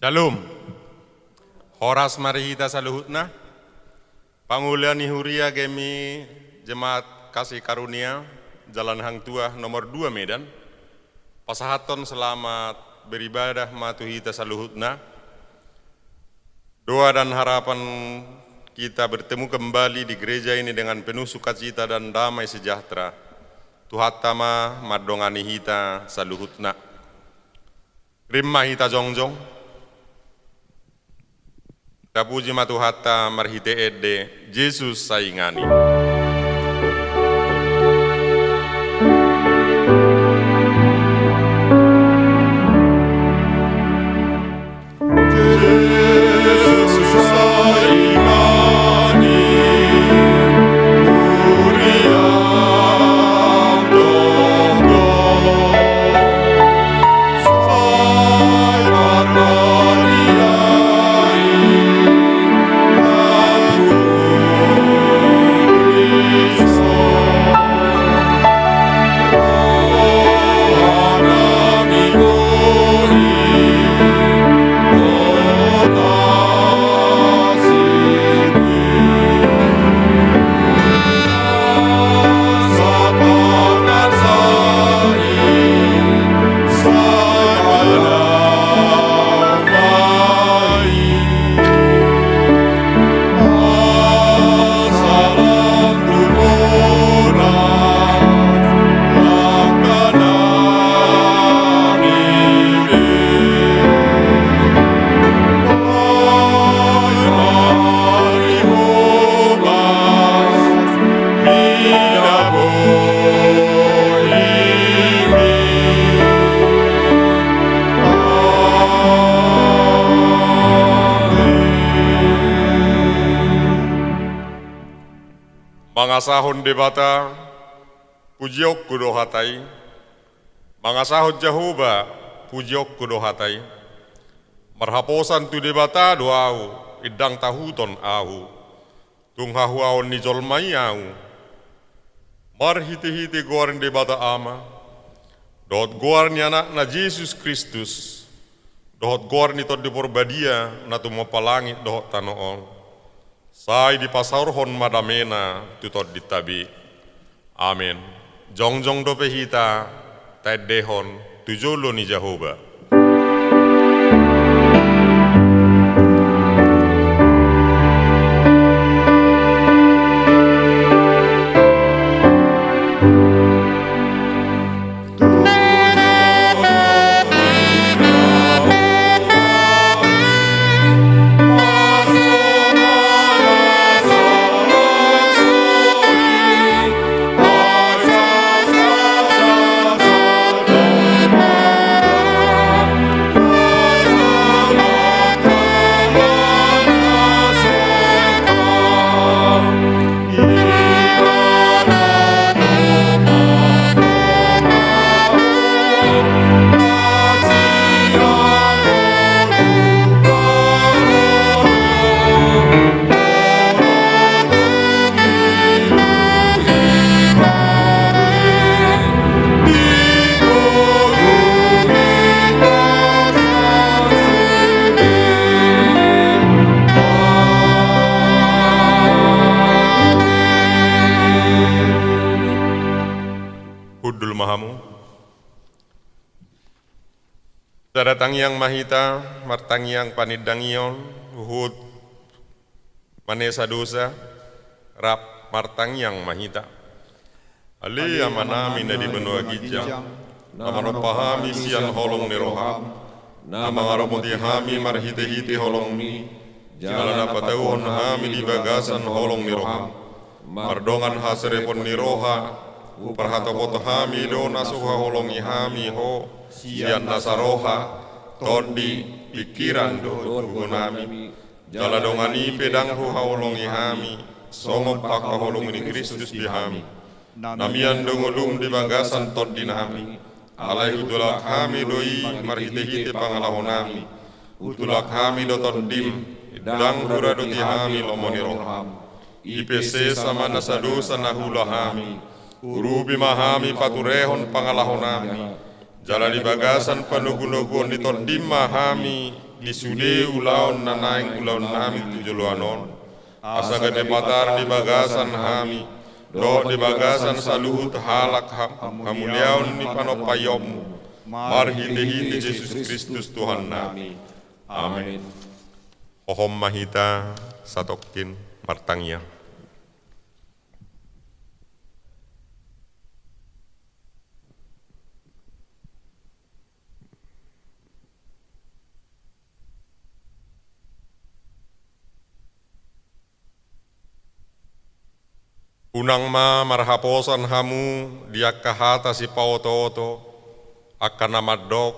Shalom. Horas marihita saluhutna. Pangulian Huria Gemi Jemaat Kasih Karunia Jalan Hang Tuah nomor 2 Medan. Pasahaton selamat beribadah matuhita saluhutna. Doa dan harapan kita bertemu kembali di gereja ini dengan penuh sukacita dan damai sejahtera. Tuhatama madongani hita saluhutna. Rimma hita jongjong. Kapuji matuhata marhite ede Yesus saingani. Mangasahon debata pujiok kudohatai, mangasahon Jehovah pujiok kudohatai, marhaposan tu debata doau idang tahuton ahu, tunghahuaon ni jolmai au, marhiti-hiti goaren debata ama, dohot goaren anak na Yesus Kristus, dohot goaren itot di porbadia na tumapalangit dohot tanoong. Sai di pasaurhon madamena tutot ditabi. Amin. Jongjong dope hita tedehon tujolo ni Jehovah. Datang yang mahita, martang yang panidangion, uhud manesa dosa, rap martang yang mahita. Ali amanami na di benua gijang, nama pahami sian holong ni roham, nama ngaromoti hami marhite-hite holong mi, jalan apa tahun hami di bagasan holong ni roham, mardongan hasrepon ni roha, uparhatopot hami do nasuha holong ni hami ho, sian nasaroha, todi pikiran do gunami, jaladongani pedanghu haolongi hami, somop pakha holongi Kristus di hami, namian dongolum di bagasan todi nami, alai utulak hami doi marhite-hite pangalahonami, utulak hami do todim, dang hura do ti hami lomoni roham, IPC sama nasadosa nahula hami, urubi mahami paturehon pangalahonami, jalan di bagasan panugu-nuguan di todim mahami isude ulaon nanaing ulaon nami tujuluanon, asa gede patar di bagasan hami, do di bagasan saluhut halak hamuliaon ni panopayommu, marhite-hite Yesus Kristus Tuhan nami. Amin. Ohom mahita satokin martangya. Unang marhaposan hamu diak kahata si pauto-oto akan namadok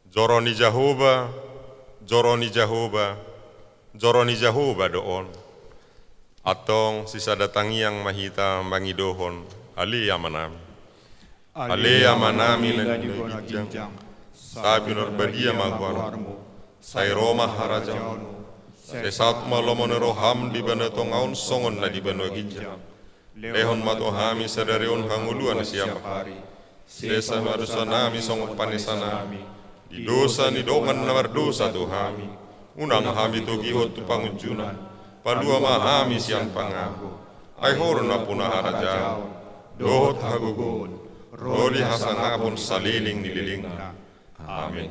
joroni Jahoba doon atong sisa datangi yang mahita mangidohon ali amanami lenggijang sabi norbadia magwarmu say Roma harajamu sesat malomon roham di banatong songon na di banwagijang lehon matohami sadarion hanguluan siapa hari sesa marusanami songon panesanami di dosa ni dongan na mardosa tuhami unang hami to gihot tu pangujunan palua mahami siang pangago ay horon na punah harajaon dohot hagugon roli hasangapon saliling nililing na. Amin.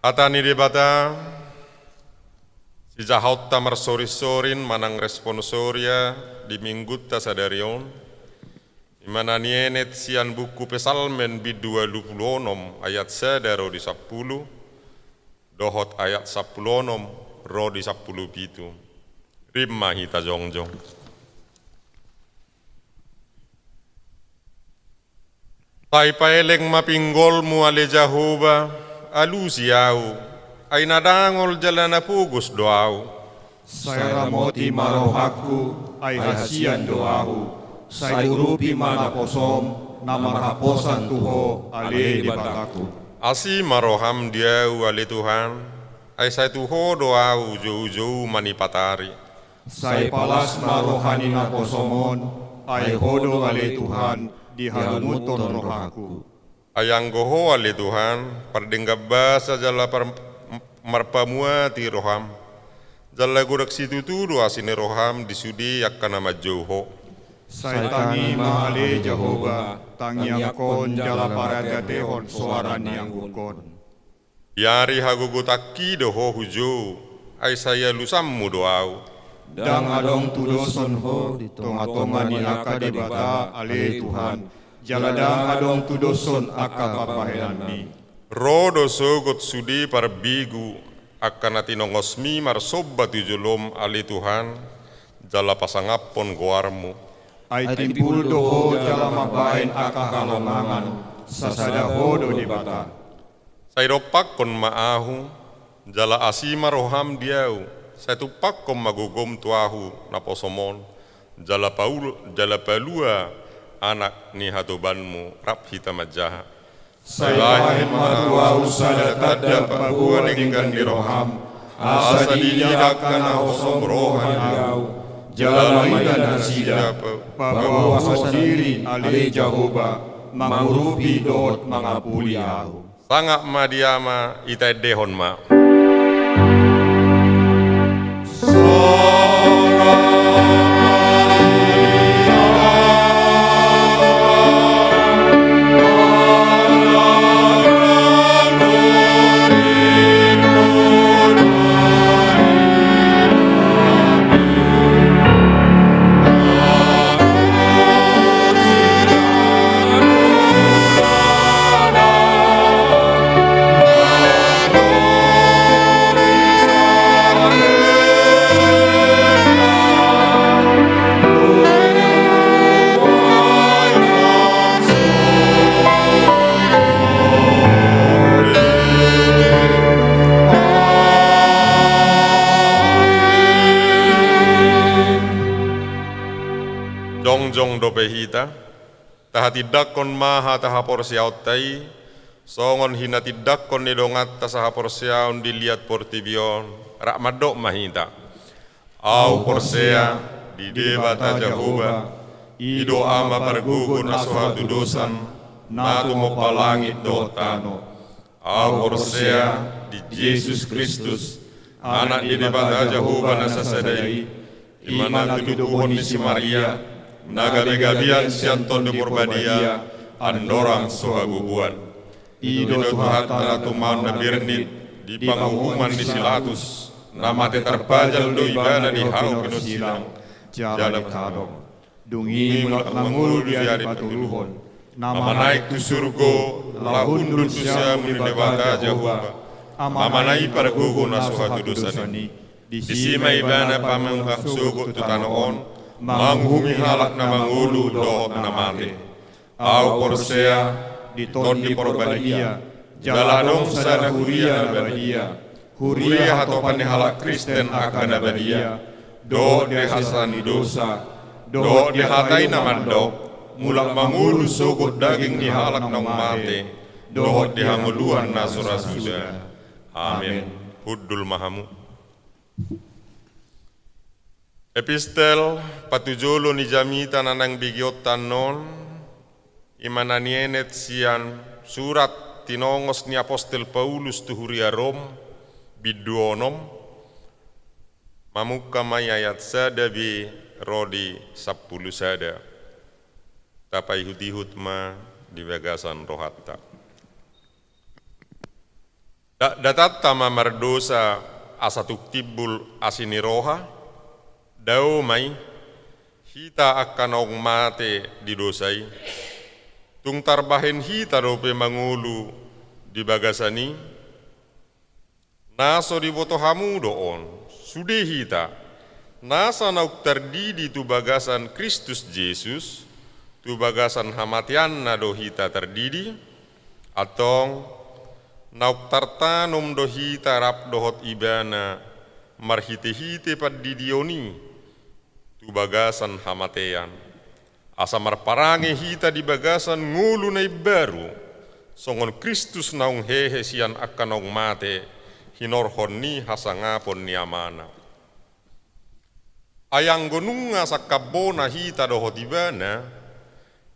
Atani debata si jahot tamar sori-sorin manang responsoria di minggu tasadarion imana nienet sian buku pesalmen bid 26 ayat sadaro di 10 dohot ayat 10 ro di 10 pitu rimma hita jongjong tai paeleng mapinggol mu ale Jahoba alusiau ay nadangol jalana pugus doau. Saya ramoti marohaku ay hasian doahu. Saya urupi manaposom namarhaposan tuho ale di bataku. Asi maroham diau ale Tuhan ay saya tuho doau jauh-jauh manipatari. Saya palas marohani naposomon ay hodo ale Tuhan di halumuton rohaku. Ayang goho ale Tuhan pardenggabba sajala marpamua ti roham jalla gudak situ tu asine roham disudi yakana majouho saya tangi maale Jahoba tangi akon jala paraja dehon suarani yang gukon yari hagugutaki doho hujo ay saya lusammu doau dang adong tudoson ho tonga-tonga ni aka debata ale Tuhan jala dang adong tudoson aka papahenan ni rodo sogot sudi parbigu akan natinongosmi marsoba tujulom ali Tuhan jala pasangapon goarmu ay timpul doho jala mabain aka kalamangan sasada hodo di bata say dopak kon maahu jala asima roham diau say tupak kon magugom tuahu naposomon jala palua anak ni hatobanmu rap hita majaha Saylahin matua usada tadda pabuan ingkan di roham asa diniakan ahosom rohan diau jalan dan hasida pabawa sendiri ale Jahoba mangurupi dot mangapuli au sangak madiama itai dehon ma jongjong do behita tahatidak kon maha tahapor siautai songon hina tidak kon nidongat tasahapor siaun dilihat portibion rakmadok mahita au porsea di debata Jahoba ido ama pargugun asuhatu dosan natu mo palangit dotano au Horsea di Yesus Kristus, anak di debata Jehovah nasasadai, imana tuduhon ni si Maria, nagabi-gabian sianton de porbadia, andorang sohagubuan. Ido Tuhan tanah tuman na birnit, di panghuman di silatus, namate terpajal do ibana di hau pinosilang, jala kadong. Dungi mulak mangul di hari patuluhon, nama naik tu surgo, lahundun susya muni debata Jehovah, mama naik pada gugu nasuha tudusani, di sima ibana pamang sugut tu tanoon, manghumi halak na mangulu dohot na mate, au Horsea, di ton di porbadia, jaladong sana huria na badia, huria hatopan ni halak Kristen akan na badia, do de hasan dosa, do dihatai na mandok, mulak mangulu sugut daging ni halak nang mate, do dihanguluan na surasuda. Amin. Huddul mahamu. Epistel patujolo ni jamita nanang bigiot tanon, imananienet sian surat tinongos ni Apostel Paulus tuhuria Rom, biduonom, mamukka mayayat sadabi rodi 10 sada, tapai hutihut ma di bagasan rohatta. Datatta ma mardosa asatuk tibbul asini roha, dau mai hita akan mate di dosai, tung tarbahen hita rope mangulu di bagasani, naso di boto hamu doon, sude hita, nasa nauk terdidi tu bagasan Kristus Yesus, tu bagasan hamatian na do hita terdidi, atong nauk tartanum do hita rap dohot ibana, marhite-hite pad didioni, tu bagasan hamatean. Asa marparange hita di bagasan ngulu na ibaru, songon Kristus naung hehe sian akan naung mate, hinorhon ni hasangapon ni amana. Ayang gonunga sakabona hita dohotibana,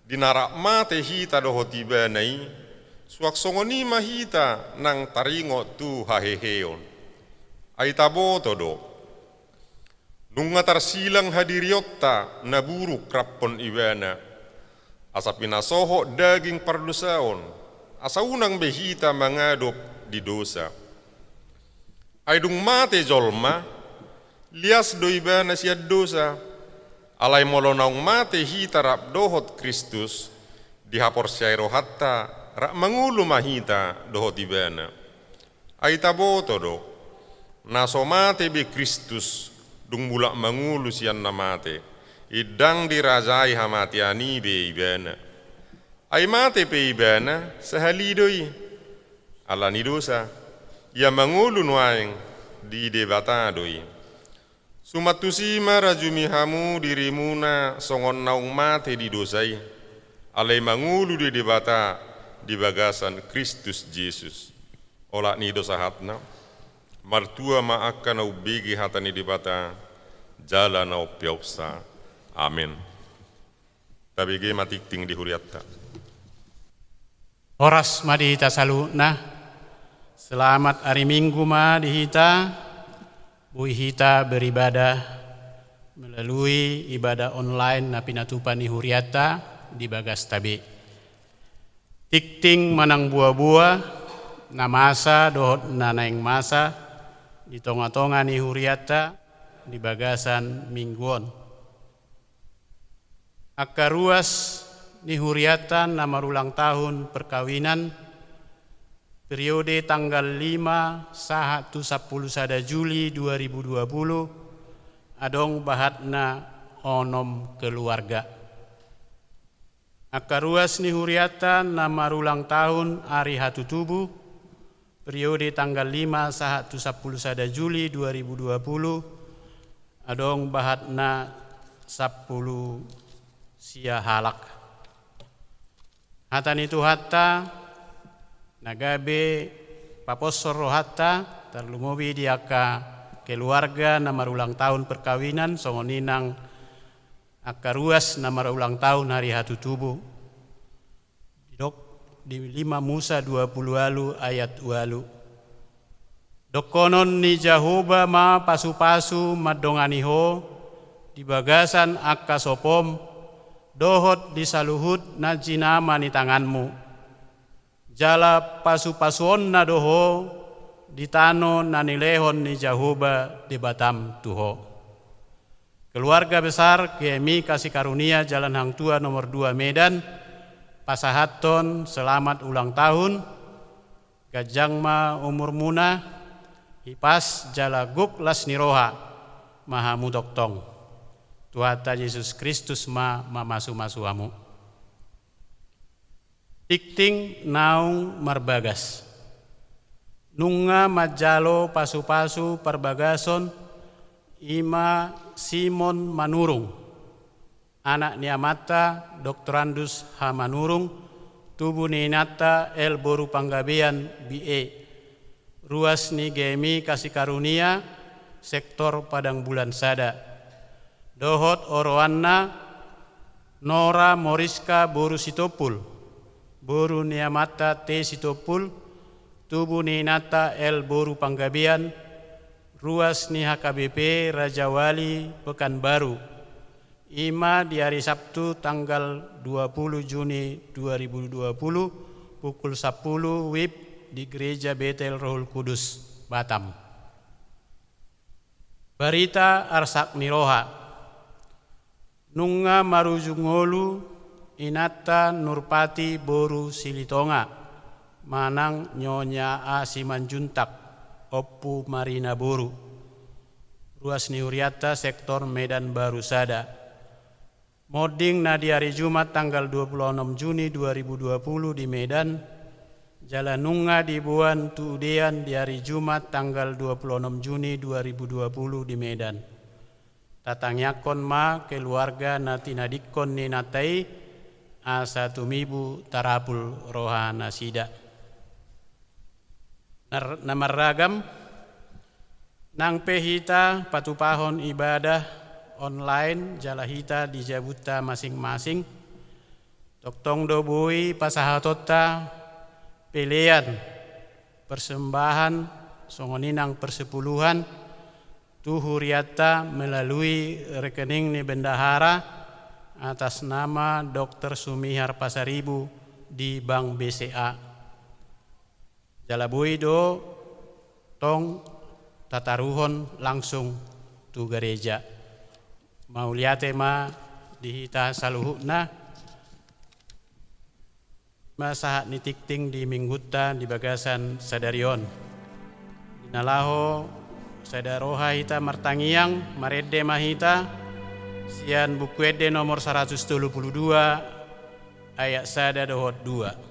dinarak mate hita dohotibanai, suak songoni mahita nang taringo tu haheheon. Aitabo todo, nunga tarsilang hadiriotta naburu krapon ibana, asa pinasoho daging pardusaon, asa unang behita mangadop di dosa. Aidung mate jolma, lias do ibana siad dosa, alai molonaung mate hita rap dohot Kristus, dihapor syairo hatta rak mangulu mahita dohot ibana. Aita boto do, naso mate be Kristus, dung bulak mangulu sian na mate, idang dirajai hamatiani be ibana. Ai mate pe ibana, sahalidoi, ala ni dosa, ia mangulu nuaing di debata doi. Sumatusima rajumi hamu dirimuna songon naung mate di dosai, alai mangulu di debata di bagasan Kristus Yesus. Olak ni dosa hatna, martua ma akan au begi hatani debata, jala nau piausa. Amin. Tabige matikting di huriatta. Horas ma dihita saluna, selamat hari Minggu ma dihita, bui hita beribadah melalui ibadah online na pinatupan ni huriata di bagas tabi. Tikting manang buah-buah na masa dohot na naing masa di tonga-tonga ni huriata di bagasan mingguon. Akaruas ni huriata na marulang tahun perkawinan periode tanggal 5 saha tu 10 sada Juli 2020 adong bahatna onom keluarga. Akaruas ni huriata na marulang tahun hari hatu tubuh periode tanggal 5 saha tu 10 sada Juli 2020 adong bahatna 10 sia halak. Hatan itu hatta nagabe paposor rohata terlumobi diaka keluarga na marulang tahun perkawinan songoninang akaruas na marulang tahun hari hatu tubuh. Dok di 5 Musa 20 alu ayat 2 alu. Dokonon ni Jahoba ma pasu-pasu madongani ho di bagasan akka sopom dohot di saluhut na jinama ni tanganmu. Jala pasu-pasuon na doho di tano na nilehon ni Jahoba di batam tuho. Keluarga besar KMI Kasih Karunia Jalan Hang Tua nomor 2 Medan, pasahaton selamat ulang tahun. Gajangma umur muna, hipas jalaguk las niroha, maha mudoktong. Tuhata Yesus Kristus ma masu-masuamu. Tikting naung marbagas. Nunga majalo pasu-pasu perbagason ima Simon Manurung, anak niamata Doktorandus H. Manurung, tubuh ninata El Boru Panggabean BA, ruas ni GMI Kasih Karunia, sektor Padang Bulan Sada, dohot oroanna Nora Moriska Boru Sitopul, Boru niamata T. Sitopul, tubuh ninata El Boru Panggabean, ruas ni HKBP Raja Wali Pekanbaru, ima di hari Sabtu tanggal 20 Juni 2020 pukul 10 WIB di Gereja Betel Rohul Kudus, Batam. Barita Arsak Niroha, Nunga Marujungolu Inata Nurpati Boru Silitonga, Manang Nyonya A. Simanjuntak, Oppu Marina Boru, ruas Niuriata, sektor Medan Baru Sada. Moding na di hari Jumat tanggal 26 Juni 2020 di Medan, Jalan Nunga di Buan Tuudean di hari Jumat tanggal 26 Juni 2020 di Medan. Tatangyakon ma keluarga natinadikon ni natai asa tumibu tarapul rohana sida. Namaragam nang pehita patupahon ibadah online jalahita di jabuta masing-masing. Toktong dobui pasahatota pelean persembahan songoninang persepuluhan tuhuriata melalui rekening ni bendahara atas nama Dr. Sumihar Pasaribu di Bank BCA. Jalabui do tong tataruhon langsung tu gereja. Mauliate ma dihita saluhukna masahat nitikting di mingguta di bagasan sadarion. Dinalaho sadaroha hita martangiang marede mahita sian bukuede nomor 132 ayat sada dohot 2.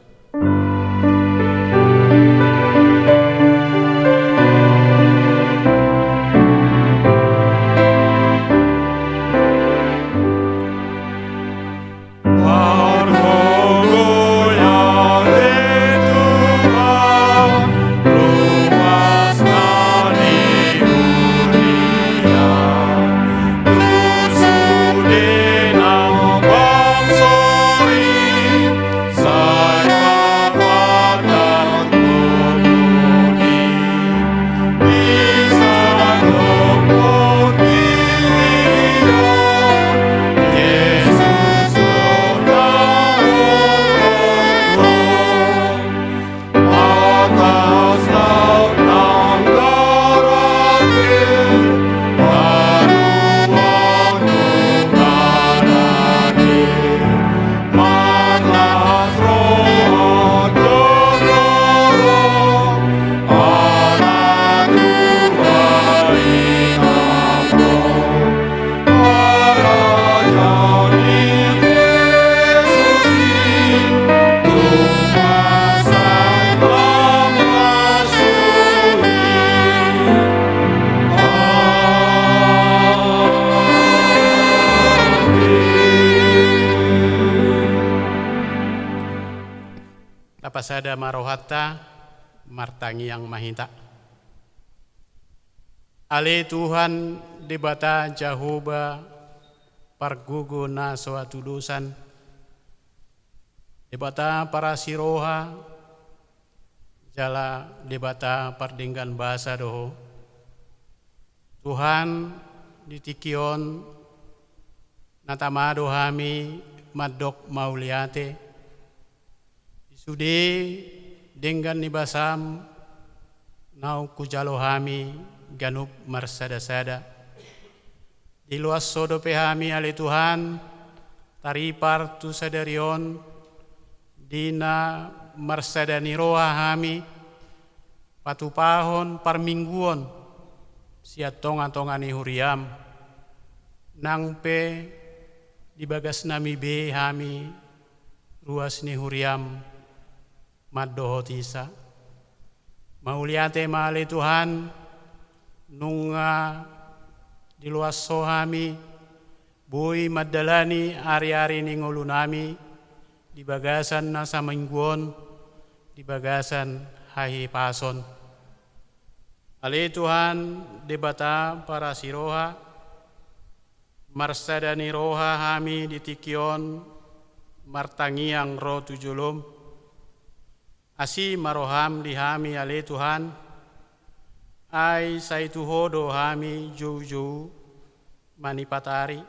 Pasada marohata martangi yang mahita. Ale Tuhan debata Jahoba 'Ba, pargugo na suatu dosan debata para siroha jala debata pardinggan bahasa doho. Tuhan ditikion natamado hami madok mauliate isude denggan nibasam nau kujalo hami ganup marsada-sada di luas sodo pehami ale Tuhan taripar tu sadarion dina marsada niroha hami patupahon parmingguon siat tonga-tongani huriam nang pe di bagas nami be hami ruas ni huriam maddoho tisa mauliate maale Tuhan nunga di luas sohami bui madalani ari-ari ni ngolunami di bagasan nasa mingguon di bagasan hahi pason ale Tuhan debata para siroha marsadani roha hami ditikion martangiang ro tujulum asi maroham di hami ale Tuhan ai saitu hodo hami jauh-jauh manipatari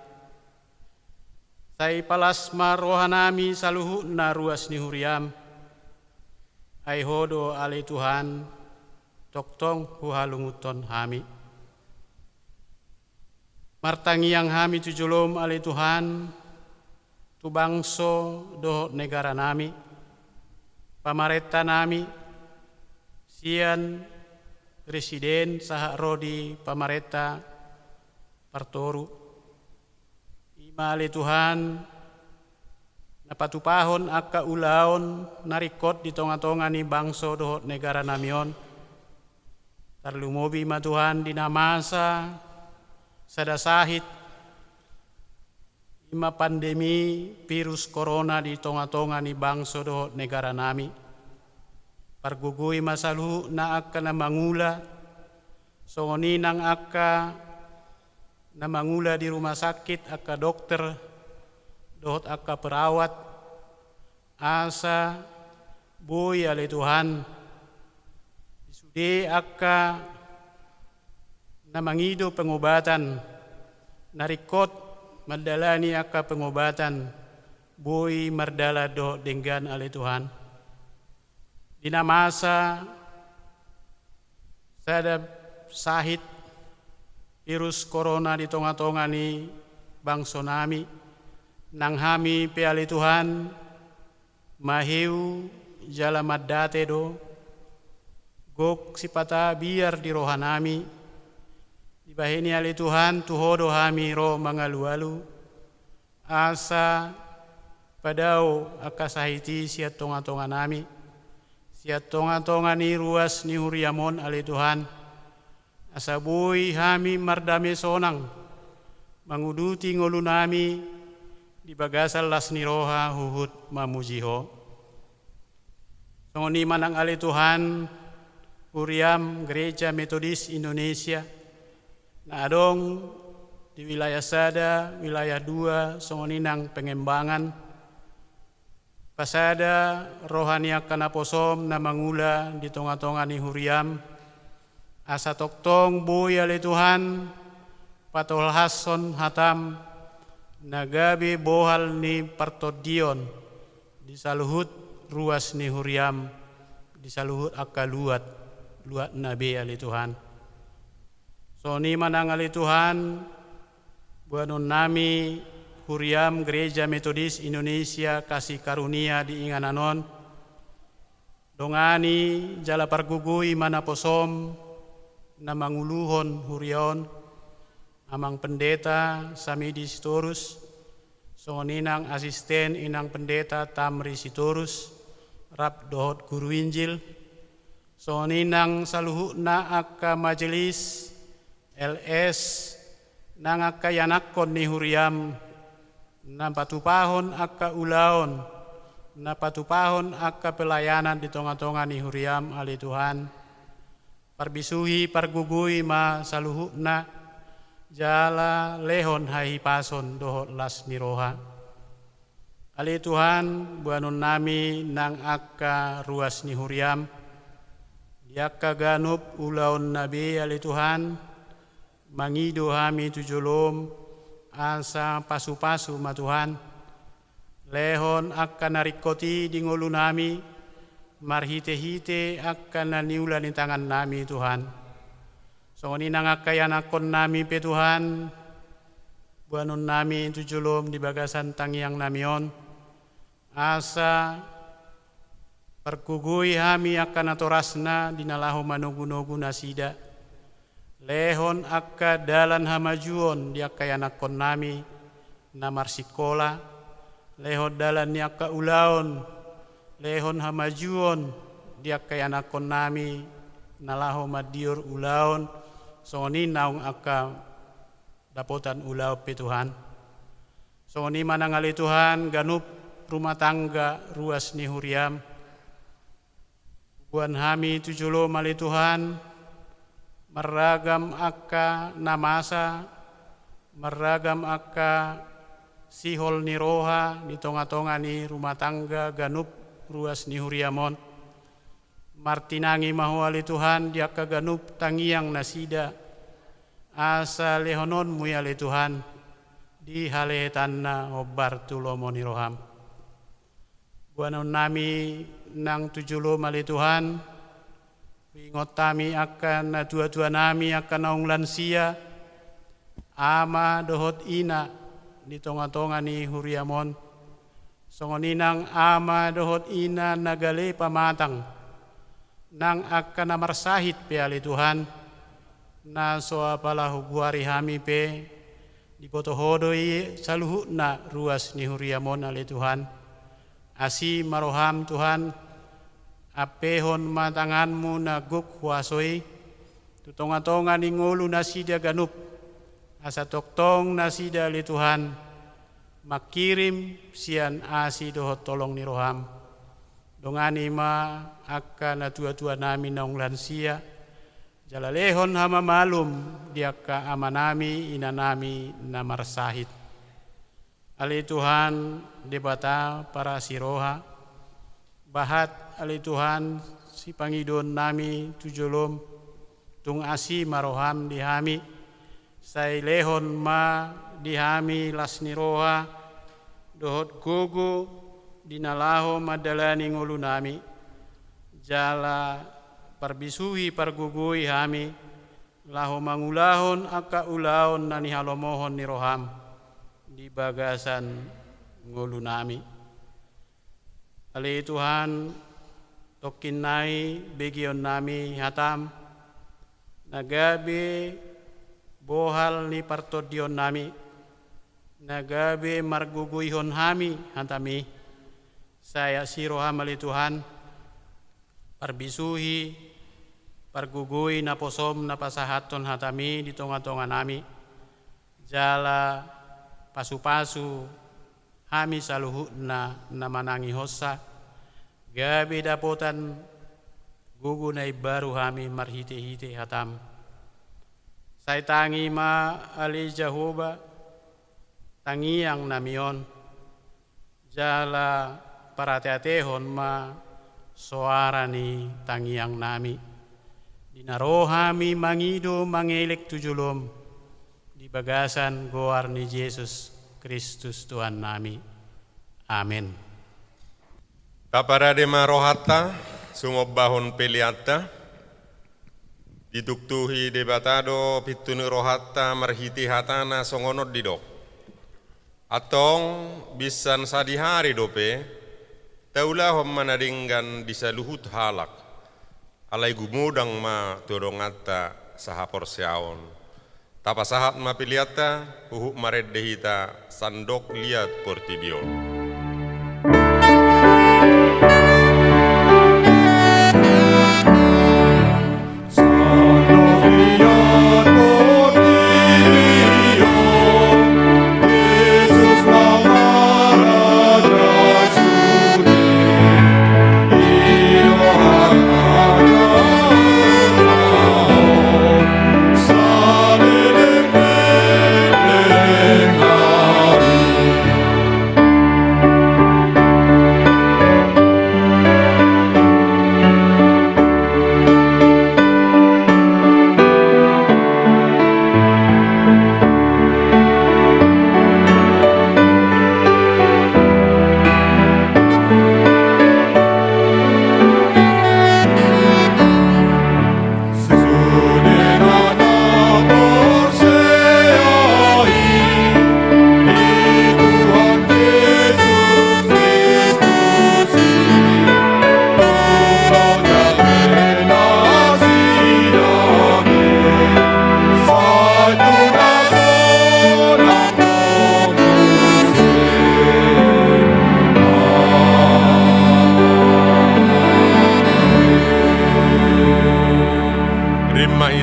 sai palas marohanami saluhu na ruas ni huriam ai hodo ale Tuhan toktong huhalunguton hami martangiang hami tujulum ale Tuhan tu bangso doho negara nami pamarenta nami sian presiden saha rodi pamarenta partoru ima ale Tuhan napatupahon akka ulaon narikot di tonga-tonga ni bangso doho negara namion tarlumobi ma Tuhan di namasa sadasahit ima pandemi virus corona di tonga-tonga ni bangso doho negara nami pargugui masalu na akka na mangula songoni nang akka na mangula di rumah sakit akka dokter dohot akka perawat asa boy ale Tuhan isude akka na mangido pengobatan narikot madalani akka pengobatan boy mardala do denggan ale Tuhan dina masa sada sahit virus corona di tonga-tonga ni bangso nami nang hami pe ale Tuhan mahiu jala maddate do gok sipata biar di rohanami dibahini ale Tuhan tuhodo hami ro mangalu-alu asa padao akasahiti siat tonga-tonga nami siat tonga-tonga ni ruas ni huriamon ale Tuhan asabui hami mardame sonang manguduti ngolu nami di bagasal las ni roha huhut mamujiho songoni manang ale Tuhan huriam Gereja Metodis Indonesia na adong di wilayah sada, wilayah 2, songoninang pengembangan pasada rohania kanaposom na mangula di tonga-tonga ni huriam asa toktong boy ale Tuhan patol hason hatam nagabe bohal ni partodion di saluhut ruas ni huriam di saluhut akaluat luat nabe ale Tuhan so ni manang ale Tuhan buanon nami huriam Gereja Metodis Indonesia kasih karunia di ingananon dongani jala pargugui mana posom na manguluhon hurion amang pendeta Samidi Sitorus songoninang asisten inang pendeta Tamri Sitorus rap dohot guru Injil songoninang saluhu na akka majelis LS nang akka yanakon ni huriam na patupahon akka ulaon na patupahon akka pelayanan di tonga-tonga ni huriam ali Tuhan parbisuhi pargugui ma saluhu na jala lehon hai pason dohot las niroha Ali Tuhan, buanon nami nang akka ruas ni huriam, diakka ganup ulaon nabi ali Tuhan, mangido hami tujulom, asa pasu-pasu ma Tuhan, lehon akka narikoti di ngulu nami, marhite-hite akka naniulan di tangan nami Tuhan. Songoni nang akka yanakon nami pe Tuhan, buanon nami tujulom di bagasan tangiang namion, asa perkugui hami akan atorasna dinalahu manugu-nugu nasida, lehon akka dalan hamajuon di akka yanakon nami namar sikola, lehon dalan ni akka ulaon, lehon hamajuon di akka yanakon nami nalahu madiur ulaon, songoni naung akka dapotan ulau pe Tuhan. Songoni manangali Tuhan ganup rumah tangga ruas ni huriam, buan hami tujulo mali Tuhan, meragam akka namasa, meragam akka sihol ni roha di tonga-tonga ni rumah tangga ganup ruas ni huriamon, martinangi mahuali Tuhan diaka ganup tangiang nasida, asa lehonon muyali Tuhan di haletanna obar tulomo ni roham. Buanon nami nang tujulo mali Tuhan, ingot kami akan na tua-tua nami akan naung lansia, ama dohot ina di tonga-tonga ni huriamon, songoninang ama dohot ina nagale pamatang, nang akan namarsahit pe ali Tuhan, na soa pala huguari hami pe, di potohodoi saluhu na ruas ni huriamon ali Tuhan. Asi maroham Tuhan, apehon matanganmu na guk huasoi, tutonga-tonga ni ngulu nasida ganup, asa toktong nasida li Tuhan, makirim sian asi dohot tolong ni roham. Dongani ma akka na tua-tua nami naung lansia, jalalehon hama malum diaka amanami inanami namarsahit. Ali Tuhan debata para siroha, bahat ali Tuhan si pangidon nami tujulom, tung asi maroham dihami, say lehon ma dihami lasni roha, dohot gogo dinalaho madalani ngulu nami, jala parbisuhi pargugui hami, laho mangulahon akka ulaon nani halomohon ni roham, di bagasan ngulu nami. Ali Tuhan tokin nai begion nami hatam, nagabe bohal ni partodion nami, nagabe marguguyhon hami hantami, saya siroham ali Tuhan, parbisuhi pargugui na posom na pasahaton hatami di tonga-tonga nami, jala pasu-pasu hami saluhu na namanangi hosa, gabi dapotan gugu na baru hami marhite-hite hatam. Say tangi ma ali Jehovah tangiang namion, jala parateatehon ma soara ni tangiang nami, dinarohami mangido mangelek tujulom, di bagasan goar ni Yesus Kristus Tuhan nami. Amin. Kaparade marohata, sumobahon peliata, diduktuhi debatado pitunu rohata marhiti hatana songonot didok. Atong bisan sadihari dope, taulah manadinggan disaluhut halak, alai gumudang ma todongata sahapor siaon. Tapasahat mapiliata, uhuk mareddehita sandok liat portibio.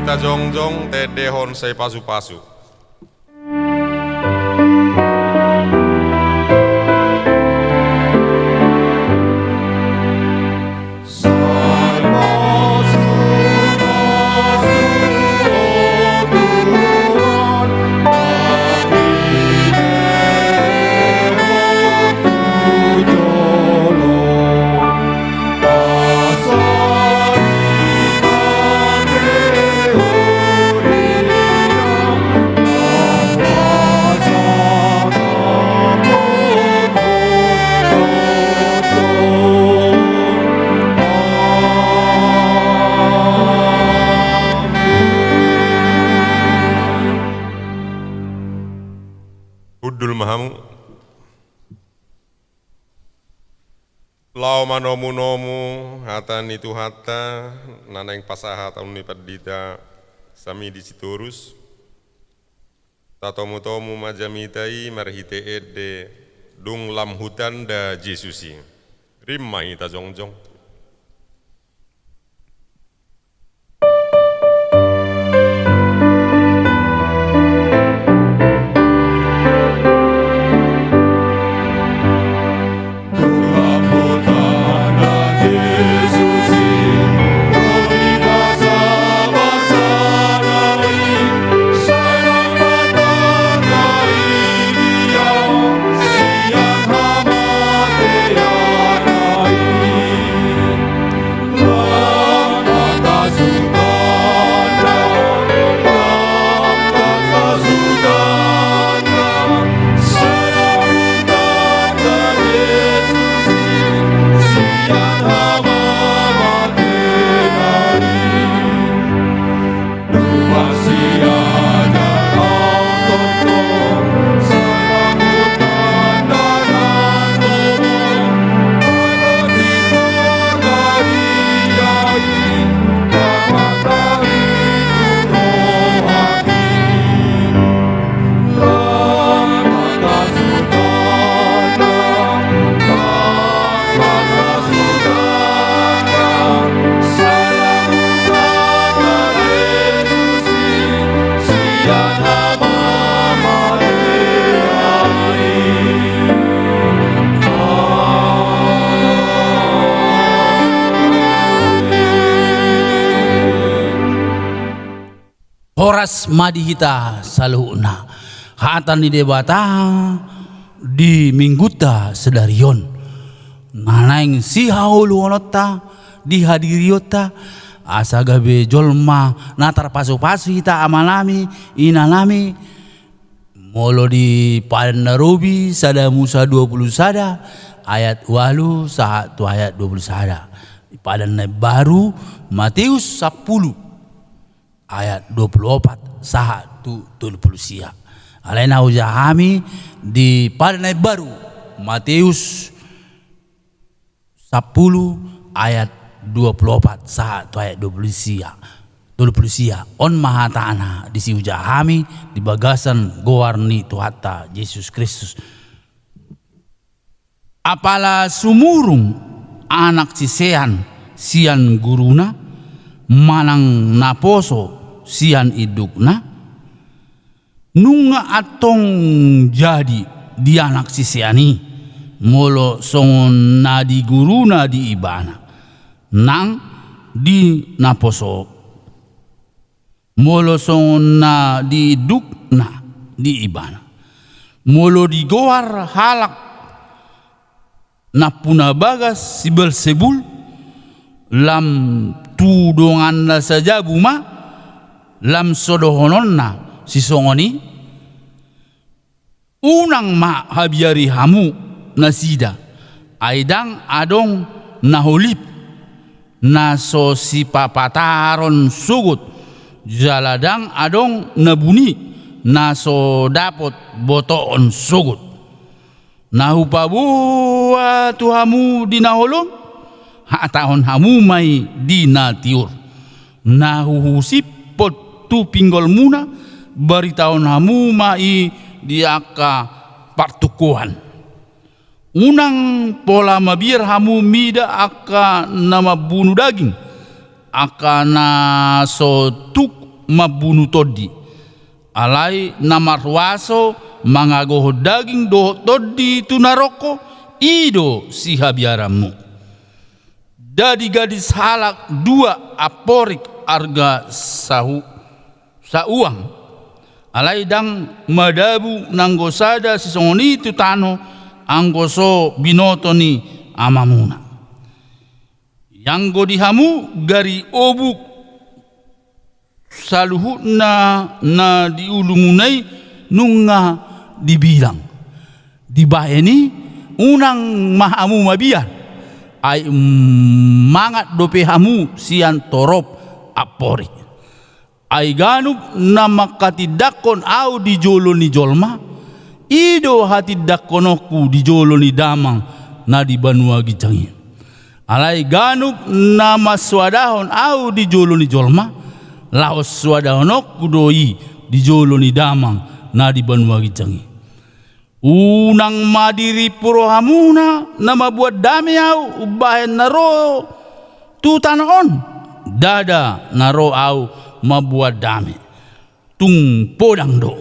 mahita jongjong te dehon say pasu-pasu. Udul mahamu lau manomu-nomu hatan itu hata nanang pasaha taun ni perdita sami di siturus tatomu-tomu majamitai marhite ede dung lam hutan da Jesusi rimai ta jongjong. Horas madihita saluna hatan di debata di mingguta sedarion nanaing si hauluonota di hadiriota asagabe jolma natar pasu-pasu hita amanami inanami molo di padan Narobi sada Musa 20 sada ayat 8 satu ayat 20 sada di padan baru Matius 10 ayat 24 1 20 sia. Alena ujahami di padan baru Matius 10 ayat 24 1 ayat 20 sia. 20 sia on mahatana di si ujahami di bagasan goarni Tuhata Yesus Kristus. Apala sumurung anak sisean sian guruna manang naposo sian idukna nunga atong jadi di anak siseani molo songon na di guruna di ibana nang di naposo molo songon na di idukna di ibana molo di goar halak na punabagas si Beelzebul lam tudongan na saja buma lam sodohononna si songoni unang ma habiari hamu nasida aidang adong naholip naso si papataron sugut jaladang adong nabuni naso dapot botoon sugut nahupabuwa tuhamu dinaholom hatahon hamu mai dinatiur nahuhusip tu pinggol muna bari tahun hamu mai diaka partukuan unang pola mabir hamu mida aka nama bunuh daging aka na sotuk mabunuh todi. Alai namarwaso mangagoho daging doho todi tunaroko ido si habiaramu. Dadi gadis halak 2 aporik arga sauang. Alai dang madabu nanggosada sisongoni tutano anggoso binoto ni amamuna. Yang godihamu gari obuk saluhu na diulumunai nunga dibilang dibaheni unang mahamu mabiar ay mangat dope hamu sian torop apori ay ganub na makatidakon au di jolo ni jolma ido hati dakonoku di jolo ni damang na di banua gicangin alai ganub na maswadahon au di jolo ni jolma laos swadahonok kudoi di jolo ni damang na di banua gicangin unang madiri puro hamuna na mabuat dami au ubahen naro tutanon dada naro au mabuat dami tung podang do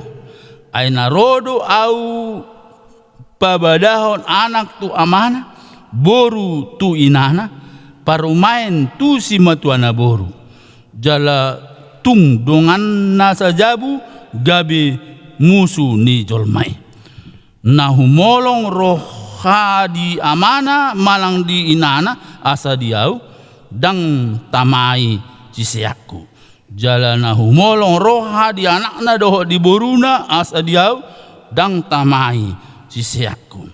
ay narodo au pabadahon anak tu amana boru tu inana parumain tu si matuana boru jala tung dongan nasa jabu gabi musuh ni jolmai na humolong roha di amana malang di inana asa diau dang tamai cisiaku jala na humolong roha di anakna doho di boruna asa diau dang tamai cisiaku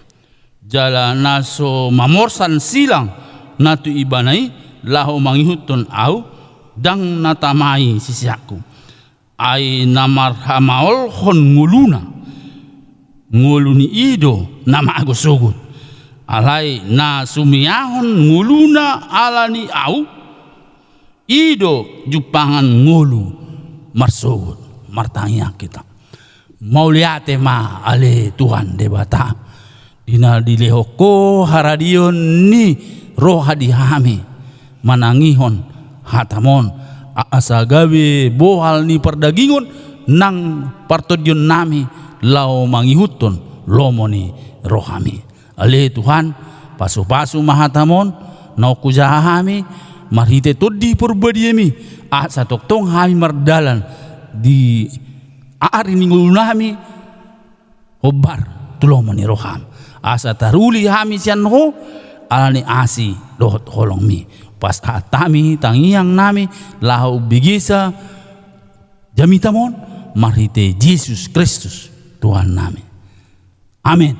jala naso mamorsan silang natu ibanai laho mangihutun au dang natamai cisiaku ai namar hamaol hon nguluna nguluni ido nama aku sugut alai na sumiahon nguluna alani au ido jupangan ngulu marsugut martanya kita mauliate ma ale Tuhan debata dina dilehoko haradion ni roha dihami manangihon hatamon asagawe bohal ni perdagingon nang partodion nami lau mangihutun lomoni rohami ale Tuhan pasu-pasu mahatamon nau kujahami marhite todi purbadiemi asa toktong hami mardalan di ari ningulunami hobar tulomoni roham asa taruli hami sian ho alani asi dohot holong mi pas atami tangiang nami lau bigisa jamitamon marhite Yesus Kristus Tuhan nami. Amin.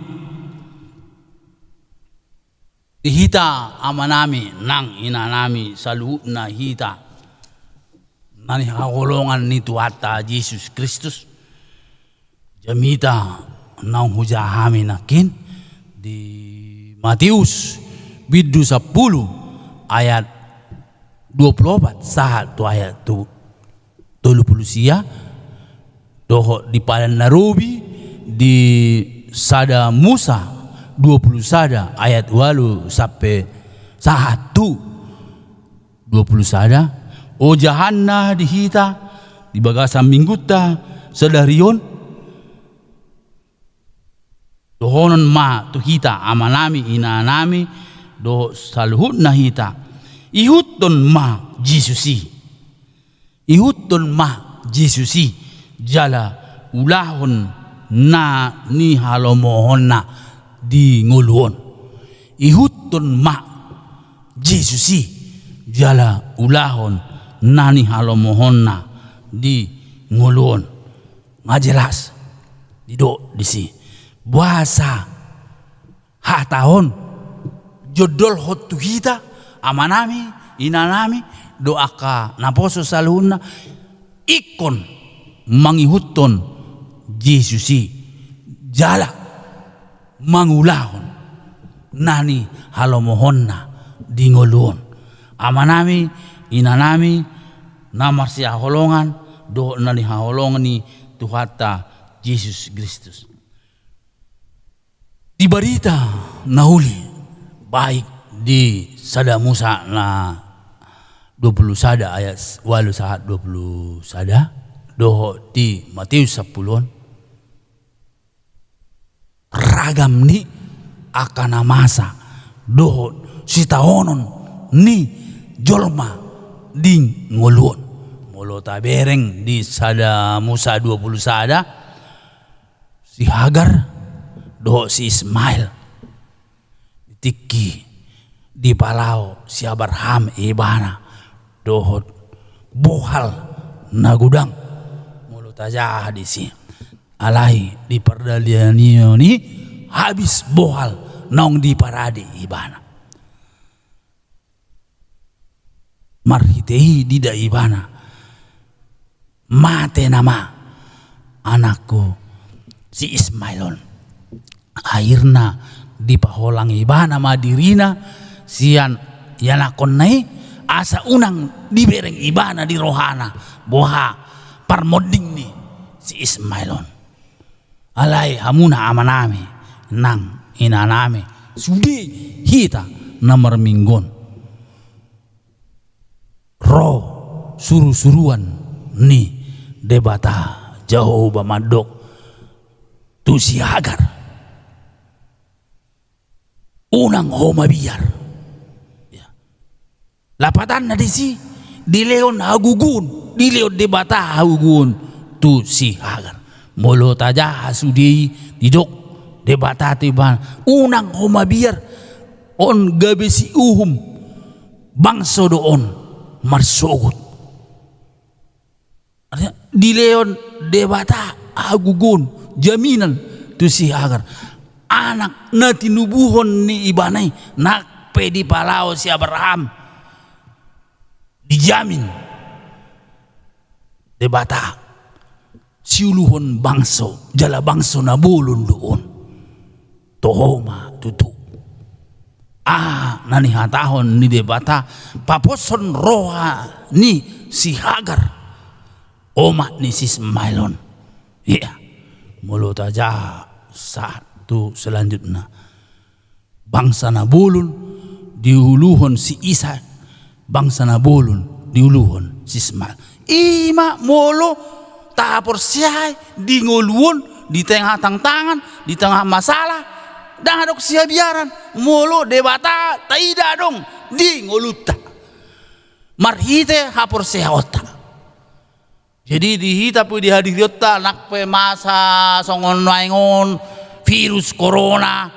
Hita ama nami nang ina nami saluhut na hita nani hakolongan ni Tuhan Yesus Kristus jamita nang hujahami nakin di Matius bidu 10 ayat 24 saat tu ayat tu 30 sia doho di padan narubi di sada Musa 20 sada ayat 8 sampai 1 20 sada o jahanna dihita di bagasa mingguta sedarion dohonon ma tu hita amanami ina nami do saluhut na hita ihutton ma Jesusi ihutton ma Jesusi jala ulahon na ni halomohon na di nguluon ihutton ma Jesusi jala ulahon na ni halomohon na di nguluon ngajelas dido disi buasa hatahon jodol hotu hita amanami inanami doaka naposo saluna ikon mangihutton Jesusi jala mangulahon nani halomohon na di nguluon amanami inanami namar siya holongan do nani haholongan ni Tuhata Yesus Kristus di barita nahuli baik di sada Musa na 20 sada ayat 8 saat 20 sada doho di Matius 10 ragam ni akan masa doho sitaonon ni jolma ding nguluon molo tabereng di sada Musa 20 sada si Hagar doho si Ismail tiki di palau si Abraham ibana doho bohal na gudang molo taja di si alai di perdalian ni habis bohal nong di parade ibana marhitei di da ibana mate nama anakku si Ismailon akhirna di paholang ibana madirina sian yanakon nai asa unang di bereng ibana di rohana boha parmoding ni si Ismailon alai hamuna amanami nang inanami sudi hita namar minggon roh suru-suruan ni debata jauh bamadok tu si Hagar unang homa biar ya. Lapatan na di si di leon hagugun di leon debata hagugun tu si Hagar molo taja sudi didok debata tiban unang homa biar on gabe si uhum bangso doon marsogot di leon debata agugun jaminan tu si Hagar anak na tinubuhon ni ibanay nak pedi palau si Abraham dijamin debata siuluhon bangso jala bangso na bulun doon tohoma tutu nanihatahon ni debata paposon roha ni si Hagar oma ni si Ismailon iya mulut aja satu selanjutnya bangsa Nabulun diuluhon si Isa bangsa Nabulun diuluhon si Ismail ima molo tahapor siay di nguluhon di tengah tangan di tengah masalah dah adok sia biaran molo debata taida dong di ngoluta marhite hapor sehaota jadi dihita pu dihadiriota nak pe masa songon waingon virus corona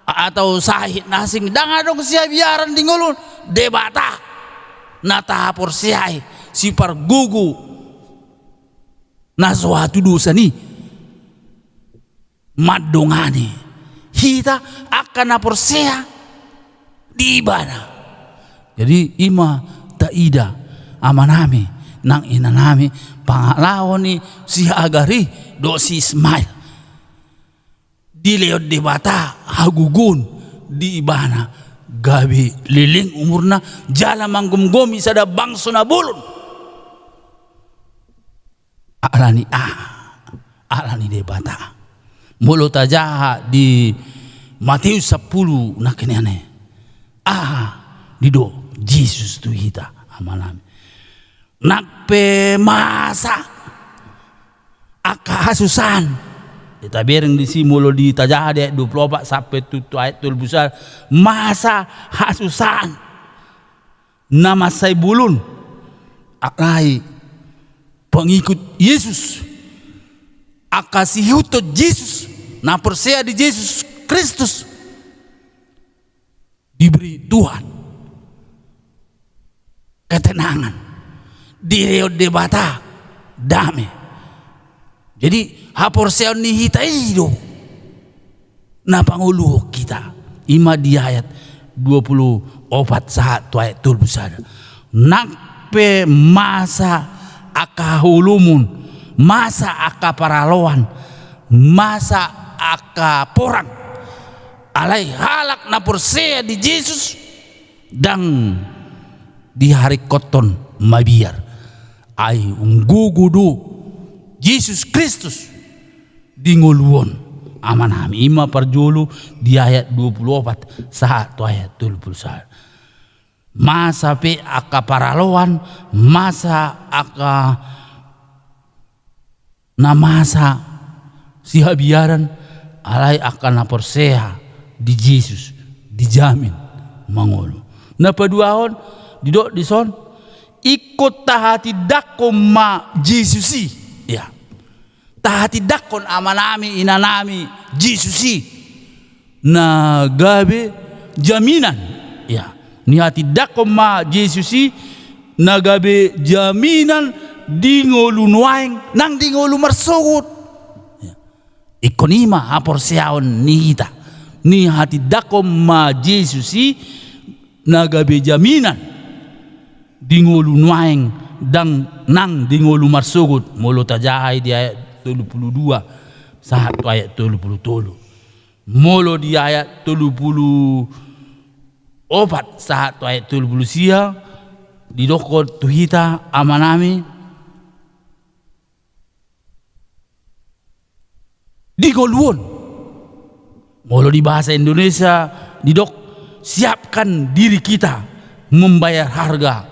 atau sahid nasing dah adok sia biaran di ngolun debata na tahapor siay si pargugu na suatu dosa ni madongani kita akan naporsea di ibana jadi ima taida amanami nang inanami pangalawon ni si Hagari do si Ismail di leod debata hagugun di ibana gabi liling umurna jala manggum-gumi sada bangso na bulun alani debata mulut aja di Matius 10 nak ini aneh dido Yesus tu hita amalam nak pe masa akahasusan kita bereng di si mulo di tajah ayat 24 sampai tutu ayat 12 masa hasusan nama say bulun akai pengikut Yesus akasihuto Yesus na percaya di Yesus Kristus diberi Tuhan ketenangan di debata damai jadi haporseon ni hita ido na panguluh kita ima di ayat 24 saat ayat tulbusada nakpe masa akahulumun masa akaparaloan masa akaporang alai halak na persea di Yesus dan di hari koton mabiar ay unggugudu Yesus Kristus di nguluon amanami ima parjulu di ayat 24 satu ayat 21 masa pe akaparaloan masa aka na masa si habiaran alai akan naporseha di Yesus dijamin mangolo. Na paduahon didok dison ikut tahati dakon ma Yesusi ya. Tahati dakon amanami inanami Yesusi na gabe jaminan ya. Ni hati dakon ma Yesusi na gabe jaminan di ngolu nuaing nang di ngolu marsugut ya. Ikonima hapor siaon ni kita ni hati dakon ma Yesusi na gabe jaminan di ngolu nuaing dang nang di ngolu marsugut molo tajahay di ayat 32 saat ayat 33 molo di ayat 34 saat ayat 30 sia di dokot tuhita amanami di ngoluon molo di bahasa Indonesia di dok siapkan diri kita membayar harga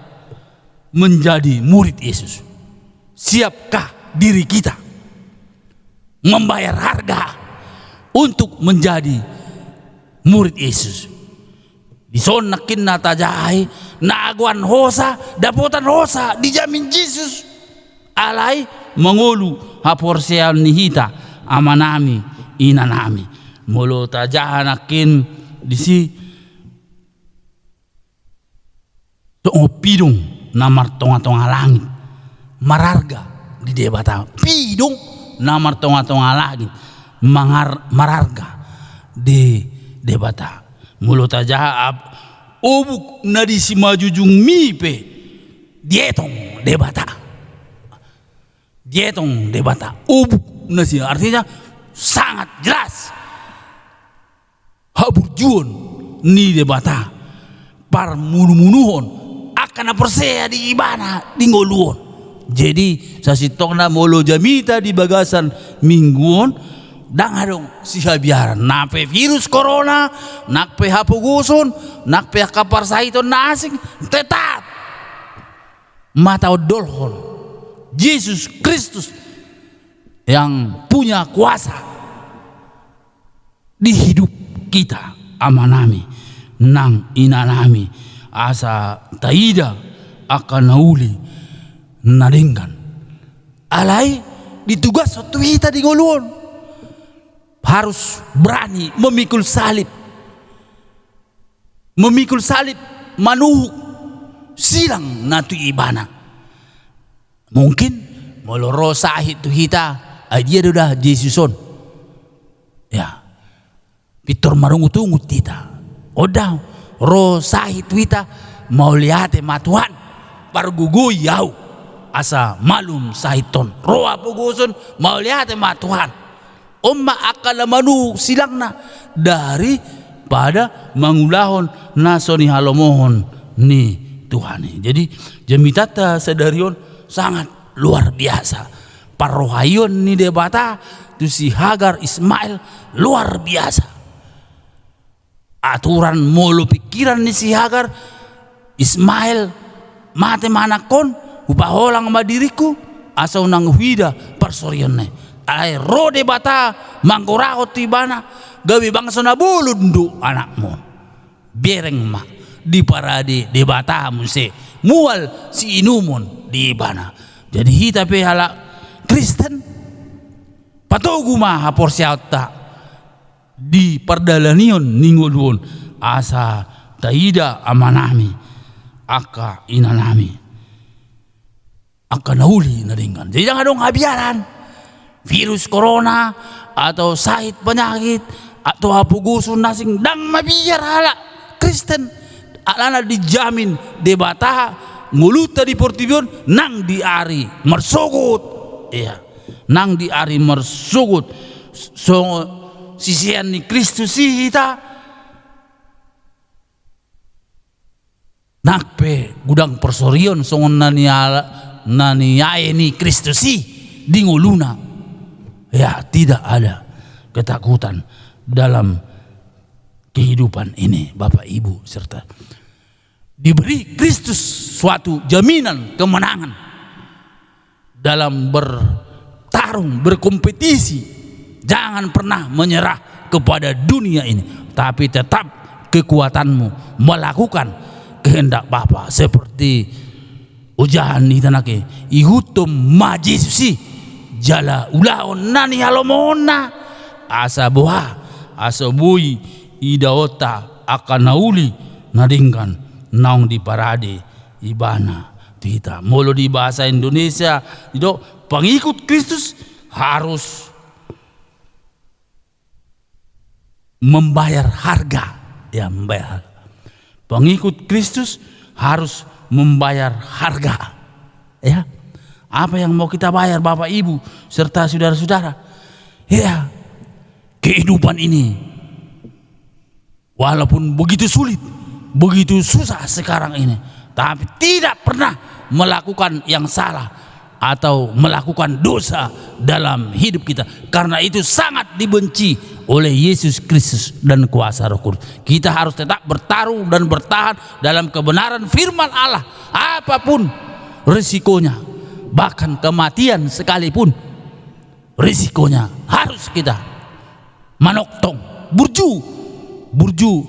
menjadi murid Yesus. Siapkah diri kita membayar harga untuk menjadi murid Yesus? Di son nakin natajai naaguan hosa dapotan hosa dijamin Yesus alai mangolu haporsean nihita amanami inanami molo tajahan nakin disi pidung namar tonga-tonga langit mararga di debata pidung namar tonga-tonga langit mararga di debata mulut aja ubuk nadi si majujung mipe dietong debata ubuk nasi artinya sangat jelas haburjuon ni debata par munu-munuhon akan persea di ibana di ngoluon. Jadi sasitong na molo jamita di bagasan mingguon dangadong si habiaran nape virus corona nakpe hapuguson nakpe kaparsaiton na asing tetap mata odolhon Yesus Kristus yang punya kuasa di hidup kita amanami nang inanami asa taida akan nauli naringgan alai ditugas waktu kita di ngoluon harus berani memikul salib manuhuk silang natu ibana mungkin moloro sahit tu kita dia dah Yesuson ya pitor marungut-ungut kita odah ro sahit wita mau lihat matuan pargugu yau asa malum sahiton ro apuguson mau lihat matuan umma akala manu silangna dari pada mangulahon nasoni halomohon ni Tuhan. Jadi jemitata sedarion sangat luar biasa parohayon ni debata tu si Hagar Ismail luar biasa aturan mulu pikiran ni si Hagar Ismail mate manakon upaholang ma diriku asau nang huida persorione ay rode bata mangkorahot tibana gawi bangsa na bulundu anakmu bereng ma di parade de bata munse mual si inumon di bana jadi hita pe hala Kristen patugu ma haporsiata di pardalanion ningoluon asa taida amanami aka inanami aka nauli naringgan. Jadi jangan dong habiaran virus corona atau sahit penyakit atau hapugusun nasing dang mabiar hala Kristen alana dijamin debata nguluta di portibion nang di ari mersugut iya nang di ari mersugut so sisian ni Kristus kita nakpe gudang persorion songon nani ae ni Kristus di nguluna ya tidak ada ketakutan dalam kehidupan ini Bapak Ibu serta diberi Kristus suatu jaminan kemenangan dalam bertahan bertarung, berkompetisi. Jangan pernah menyerah kepada dunia ini, tapi tetap kekuatanmu melakukan kehendak Bapa seperti ujahan di tanake ihutum majisusi jala ulaon nani halomona asaboha asabui idaota akan nauli nadingkan naung di parade ibana kita molo di bahasa Indonesia itu pengikut Kristus harus membayar harga, ya membayar. Pengikut Kristus harus membayar harga, ya. Apa yang mau kita bayar Bapak Ibu serta saudara-saudara? Ya, kehidupan ini walaupun begitu sulit, begitu susah sekarang ini, tapi tidak pernah melakukan yang salah atau melakukan dosa dalam hidup kita, karena itu sangat dibenci oleh Yesus Kristus dan kuasa Roh Kudus. Kita harus tetap bertarung dan bertahan dalam kebenaran firman Allah, apapun risikonya, bahkan kematian sekalipun risikonya harus kita manoktong burju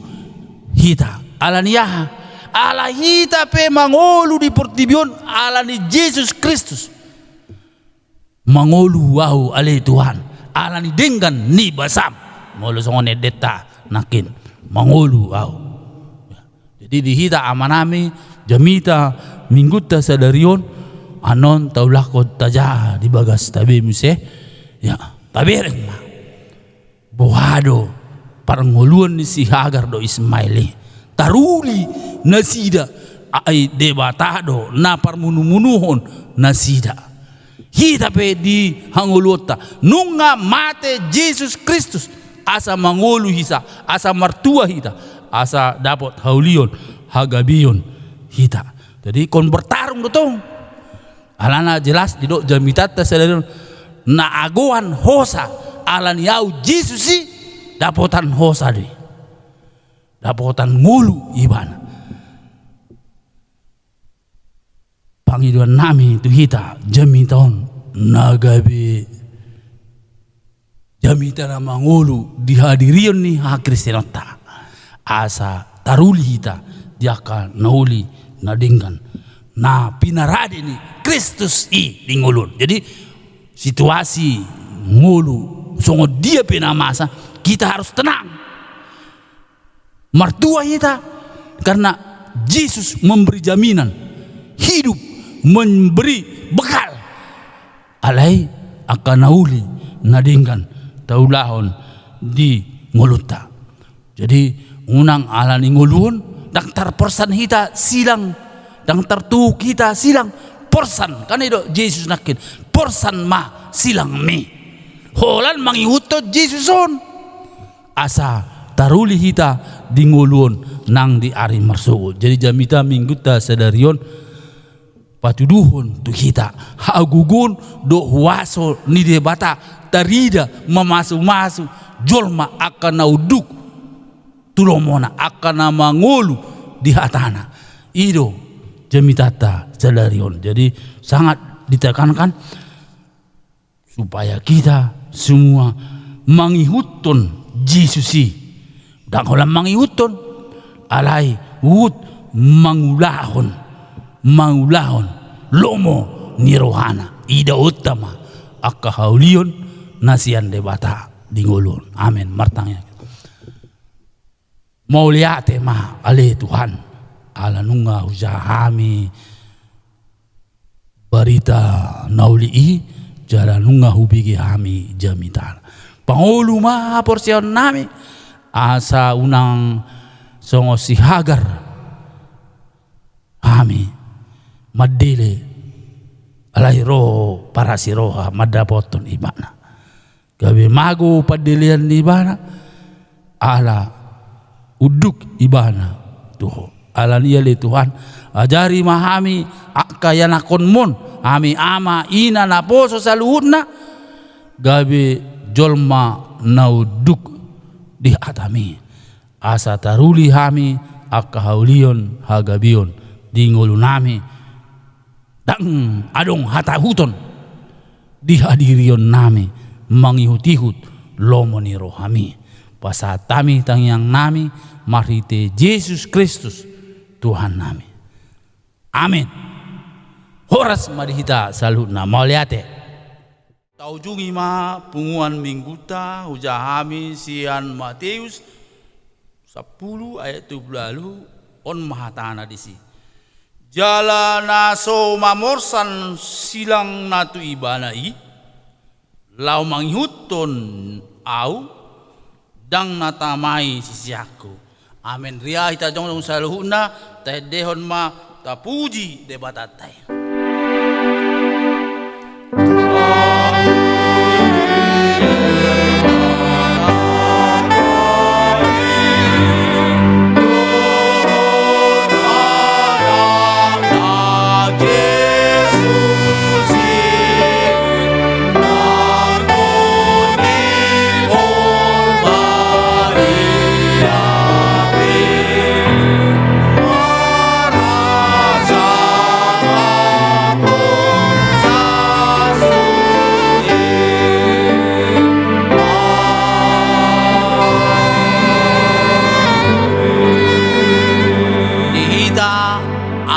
hita alaniyaha ala hita pe mangolu di portibion ala ni Yesus Kristus mangolu wau ale Tuhan ala ni dengan ni basam molo songone deta nakin mangolu wau. Jadi di hita amanami jamita mingguta sadarion anon taulakot taja di bagas tabi muse ya tabereng ma bohado parangoluan ni si Hagar do Ismaili taruli nasida ay debatado na parmunu-munuhon nasida hita pe di hanguluta nunga mate Jesus Kristus asa mangolu hisa asa martua hita asa dapat haulion hagabion hita. Jadi kon bertarung dotong alana jelas didok jamitata sadarion na agoan hosa alan yau Jesus si dapotan hosa di dapotan ngulu ibana Panginoon namin itu hita jamiton nagabi jamitan na mangulu dihadirion ni ha Kristenota asa taruli hita diaka nauli nadinggan na pinaradi ni Kristus i dingulun. Jadi situasi ngulu songo dia pinamasa kita harus tenang mertua kita karena Yesus memberi jaminan hidup, memberi bekal alai akan nauli nadingkan taulahon di nguluta. Jadi unang alani ngulun dang terpersan hita silang dang tertu kita silang porsan kan itu Yesus nakin porsan ma silang mi holan mangihutot Yesus on asa taruli hita di ngulun nang di ari marsugo. Jadi jamita mingguta sadarion patuduhon tu kita hagugun do huaso ni debata tarida mamasu-masu jolma akan nauduk tulomona akan mangolu di hatana ido jamitata sadarion. Jadi sangat ditekankan supaya kita semua mangihutun Yesusi dan orang mangihutun alai wud mangulahon lomo nirohana ida utama akahaulion nasian debata dingulun. Amin martangnya mau lihat ma ale Tuhan ala nunga hujahami barita nauli jara nunga hubigi hami jamitan pangulu ma porsion nami asa unang songo si Hagar hami madile alai roho para si roha madapoton ibana gabe mago padilian ibana ala uduk ibana tuh ala liya le Tuhan ajari mahami akayanakon mon ami ama ina na poso saluhutna gabe jolma nauduk di atami asa taruli hami akahaulion hagabion di ngulunami dang adong hatahuton dihadirion nami mangihut-ihut lomoni rohami pasatami tangyang nami marhite Yesus Kristus Tuhan nami. Amin. Horas madihita salutna mauliate. Taujungi ma punguan mingguta hujahami sian Matius 10 ayat 20 on mahatana disi. Jala naso mamorsan silang natu ibanai lau manghuton au dang natamai sisiaku. Amin. Ria hita jong saluhuna tedehon ma tapuji debatatai.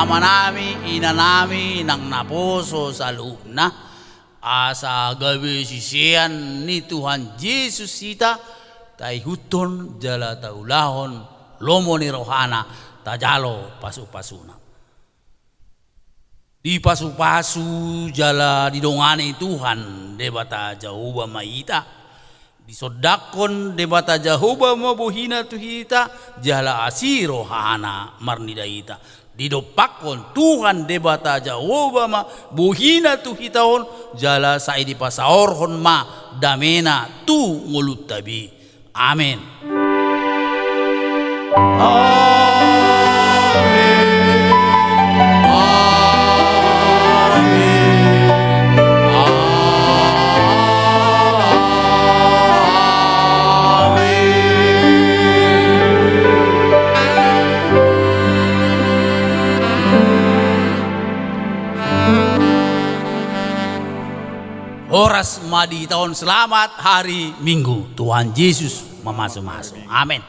Amanami, inanami, nang naposo sa luna asa gabi sisian ni Tuhan Yesus sita tay huton jala taulahon lomo ni rohana tajalo pasu-pasuna di pasu-pasu jala didongani Tuhan debata Jehovah maita disodakon debata Jehovah mabuhina tuhita jala asi rohana marnidaita didopakon Tuhan debata Jehovah ma buhina tu hitaon jala sai di pasaorhon ma damena tu ngulut tabi. Amin. Horas madi tahun selamat hari Minggu Tuhan Yesus memasuk-masuk. Amin.